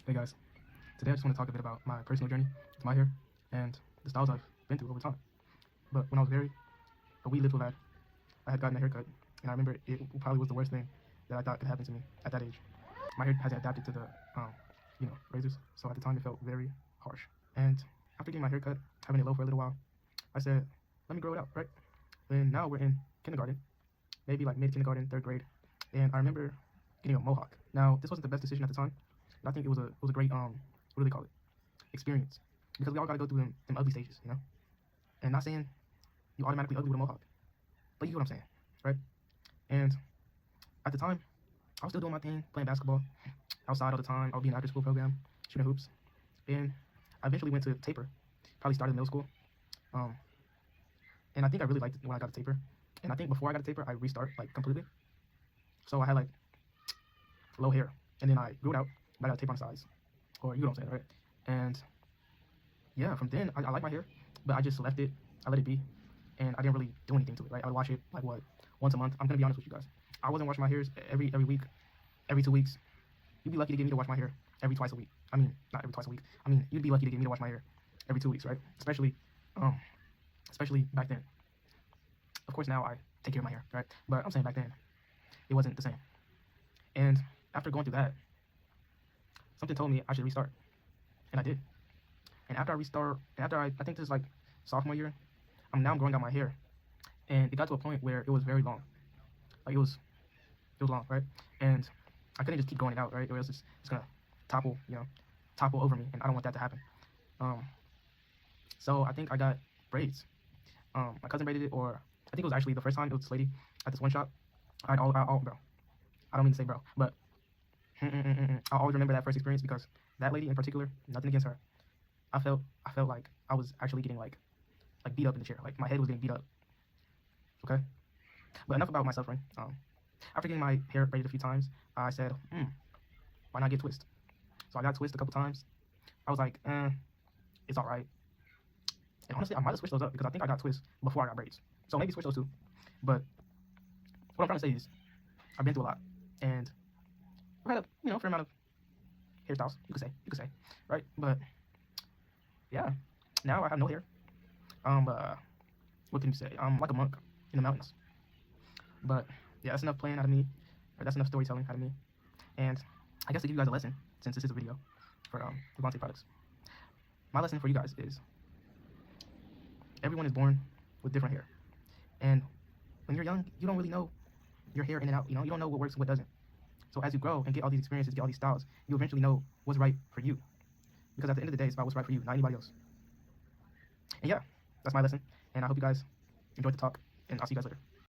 Hey guys, today I just want to talk a bit about my personal journey with my hair and the styles I've been through over time. But when I was a wee little lad, I had gotten a haircut, and I remember it probably was the worst thing that I thought could happen to me at that age. My hair hasn't adapted to the, razors, so at the time it felt very harsh. And after getting my haircut, having it low for a little while, I said, let me grow it out, right? And now we're in kindergarten, maybe like mid-kindergarten, third grade, and I remember getting a mohawk. Now, this wasn't the best decision at the time, but I think it was a great what do they call it? Experience, because we all gotta go through them ugly stages, you know. And not saying you automatically ugly with a mohawk, but you get what I'm saying, right? And at the time, I was still doing my thing, playing basketball outside all the time. I would be in an after-school program, shooting hoops, and I eventually went to taper. Probably started in middle school, and I think I really liked it when I got a taper. And I think before I got a taper, I restart like completely. So I had like low hair, and then I grew it out, but I got a tape on the sides, or you know what I'm saying, right? And yeah, from then I like my hair, but I just left it. I let it be, and I didn't really do anything to it, right? I would wash it like once a month. I'm gonna be honest with you guys. I wasn't washing my hairs every week, every 2 weeks. You'd be lucky to get me to wash my hair every twice a week. I mean, not every twice a week. I mean, you'd be lucky to get me to wash my hair every 2 weeks, right? Especially back then. Of course, now I take care of my hair, right? But I'm saying back then, it wasn't the same. And after going through that, something told me I should restart, and I did. And after I think this is like sophomore year, I'm growing out my hair, and it got to a point where it was very long. Like it was long, right? And I couldn't just keep growing it out, right? Or else it's gonna topple over me, and I don't want that to happen. So I think I got braids. My cousin braided it, or I think it was actually the first time it was this lady at this one shop. Bro, I don't mean to say bro, but I'll always remember that first experience because that lady in particular, nothing against her, I felt like I was actually getting like beat up in the chair, like my head was getting beat up. Okay, but enough about my suffering. After getting my hair braided a few times, I said, why not get twist? So I got twist a couple times. I was like, it's all right. And honestly, I might have switched those up because I think I got twist before I got braids. So maybe switch those two. But what I'm trying to say is, I've been through a lot, and I've had a fair amount of hairstyles. You could say, right? But yeah, now I have no hair. What can you say? I'm like a monk in the mountains. But yeah, that's enough playing out of me, or that's enough storytelling out of me. And I guess to give you guys a lesson, since this is a video for Levante products, my lesson for you guys is everyone is born with different hair, and when you're young, you don't really know your hair in and out. You don't know what works and what doesn't. So as you grow and get all these experiences, get all these styles, you eventually know what's right for you. Because at the end of the day, it's about what's right for you, not anybody else. And yeah, that's my lesson. And I hope you guys enjoyed the talk, and I'll see you guys later.